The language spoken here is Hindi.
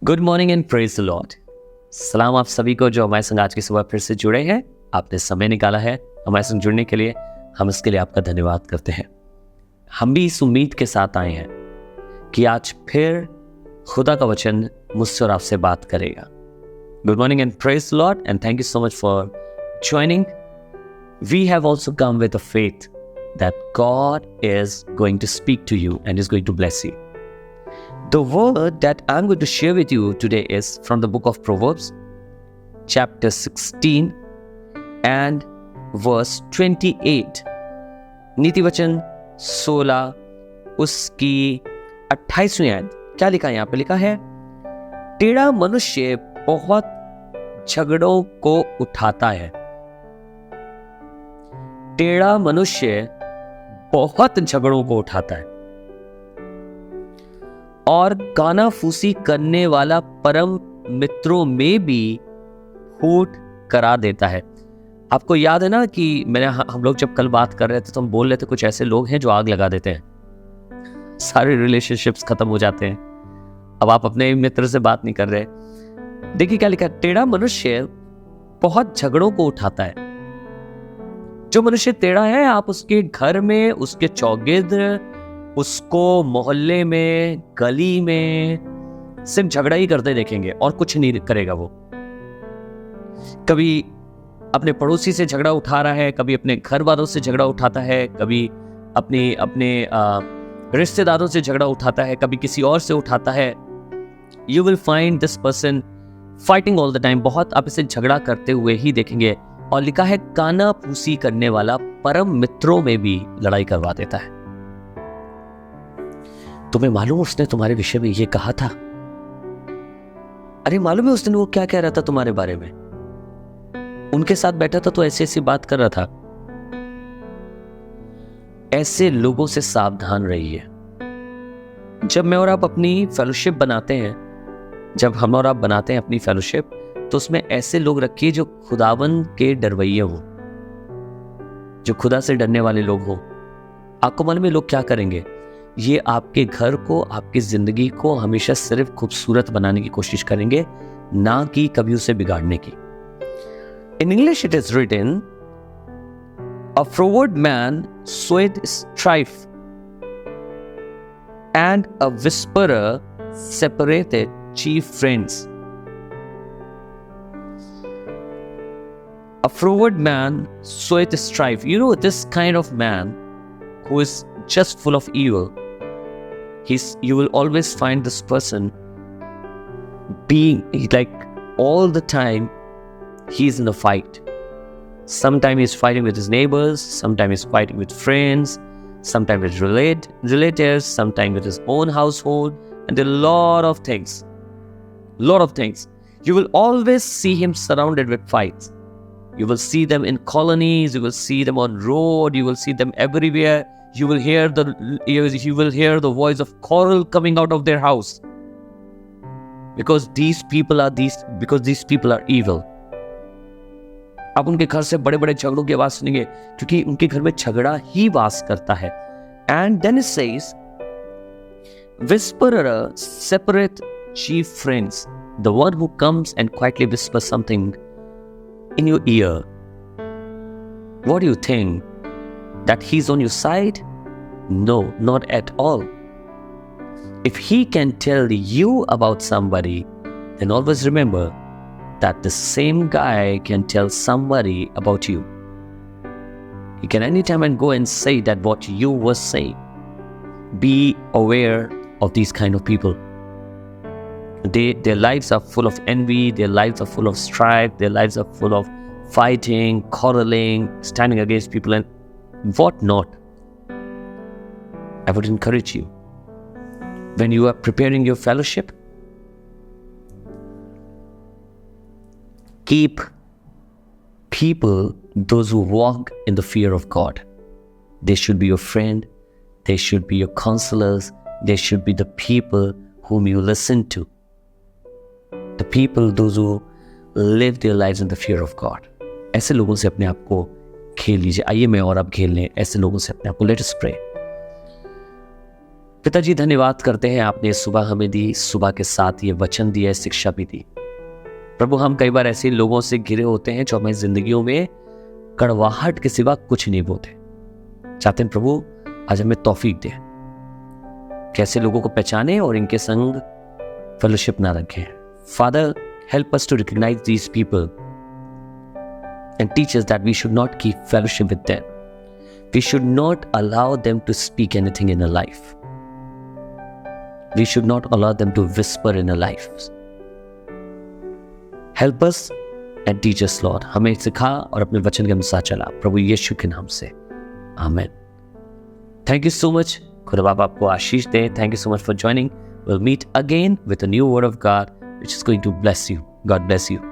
Good morning and praise the Lord. सलाम आप सभी को जो हमारे संग आज की सुबह फिर से जुड़े हैं। आपने समय निकाला है हमारे संग जुड़ने के लिए, हम इसके लिए आपका धन्यवाद करते हैं। हम भी इस उम्मीद के साथ आए हैं कि आज फिर खुदा का वचन मुझसे और आपसे बात करेगा। Good morning and praise the Lord and thank you so much for joining. We have also come with a faith that God is going to speak to you and is going to bless you. The word that I'm going to share with you today is from the book of Proverbs, chapter 16 and verse 28. नीति वचन 16 उसकी 28वीं आयत। क्या लिखा है यहाँ पे? लिखा है, टेढ़ा मनुष्य बहुत झगड़ों को उठाता है। टेढ़ा मनुष्य बहुत झगड़ों को उठाता है और कानाफूसी करने वाला परम मित्रों में भी फूट करा देता है। आपको याद है ना कि हम लोग जब कल बात कर रहे थे तो हम बोल रहे थे कुछ ऐसे लोग हैं जो आग लगा देते हैं, सारे रिलेशनशिप्स खत्म हो जाते हैं। अब आप अपने मित्र से बात नहीं कर रहे। देखिए क्या लिखा है, टेढ़ा मनुष्य बहुत झगड़ों को उठाता है। जो मनुष्य टेढ़ा है, आप उसके घर में, उसके चौगिर्द, उसको मोहल्ले में, गली में सिर्फ झगड़ा ही करते देखेंगे और कुछ नहीं करेगा। वो कभी अपने पड़ोसी से झगड़ा उठा रहा है, कभी अपने घर वालों से झगड़ा उठाता है, कभी अपने रिश्तेदारों से झगड़ा उठाता है, कभी किसी और से उठाता है। You will find this person fighting all the time. बहुत आप इसे झगड़ा करते हुए ही देखेंगे। और लिखा है, कानाफूसी करने वाला परम मित्रों में भी लड़ाई करवा देता है। तुम्हें मालूम उसने तुम्हारे विषय में ये कहा था? अरे मालूम है उस दिन वो क्या कह रहा था तुम्हारे बारे में? उनके साथ बैठा था तो ऐसी ऐसी बात कर रहा था। ऐसे लोगों से सावधान रहिए। जब मैं और आप अपनी फेलोशिप बनाते हैं, जब हम और आप बनाते हैं अपनी फेलोशिप, तो उसमें ऐसे लोग रखिए जो खुदावन के डरवैये हो, जो खुदा से डरने वाले लोग हो। आपको मालूम है लोग क्या करेंगे? ये आपके घर को, आपकी जिंदगी को हमेशा सिर्फ खूबसूरत बनाने की कोशिश करेंगे, ना कि कभी उसे बिगाड़ने की। In English it is written, a froward man soweth strife and a whisperer separated chief friends. A froward man soweth strife. You know, this kind of man who is just full of evil, you will always find this person being like all the time he's in a fight. Sometimes he's fighting with his neighbors, sometimes he's fighting with friends, sometimes with relatives, sometimes with his own household, and a lot of things. You will always see him surrounded with fights. You will see them in colonies, you will see them on road, you will see them everywhere. You will hear the voice of quarrel coming out of their house. Because these people are evil. आप उनके घर से बड़े बड़े झगड़ों की आवाज सुनेंगे क्योंकि उनके घर में झगड़ा ही वास करता है। And then it says, whisperer separate chief friends. The one who comes and quietly whispers something in your ear. What do you think? That he's on your side? No, not at all. If he can tell you about somebody, then always remember that the same guy can tell somebody about you. He can anytime and go and say that what you were saying. Be aware of these kind of people. Their lives are full of envy, their lives are full of strife, their lives are full of fighting, quarreling, standing against people and what not. I would encourage you, when you are preparing your fellowship, keep people, those who walk in the fear of God. They should be your friend, they should be your counselors, they should be the people whom you listen to. The people, those who live their lives in the fear of God. ऐसे लोगों से अपने आप को खेल लीजिए। आइए मैं और आप खेल लें ऐसे लोगों से अपने आप को। Let us pray. पिताजी धन्यवाद करते हैं, आपने सुबह हमें दी, सुबह के साथ ये वचन दिया, शिक्षा भी दी। प्रभु हम कई बार ऐसे लोगों से घिरे होते हैं जो हमें जिंदगियों में कड़वाहट के सिवा कुछ नहीं बोलते। चाहते हैं प्रभु आज हमें तौफीक दे, कैसे लोगों को पहचाने और इनके संग फेलोशिप ना रखें। Father help us to recognize these people and teach us that we should not keep fellowship with them. We should not allow them to speak anything in our life. We should not allow them to whisper in our lives. Help us and teach us, Lord. हमें सिखा और अपने वचन के अनुसार चला, प्रभु यीशु के नाम से, आमीन। Thank you so much. खुदा बाप आपको आशीष दे। Thank you so much for joining. We'll meet again with a new word of God which is going to bless you. God bless you.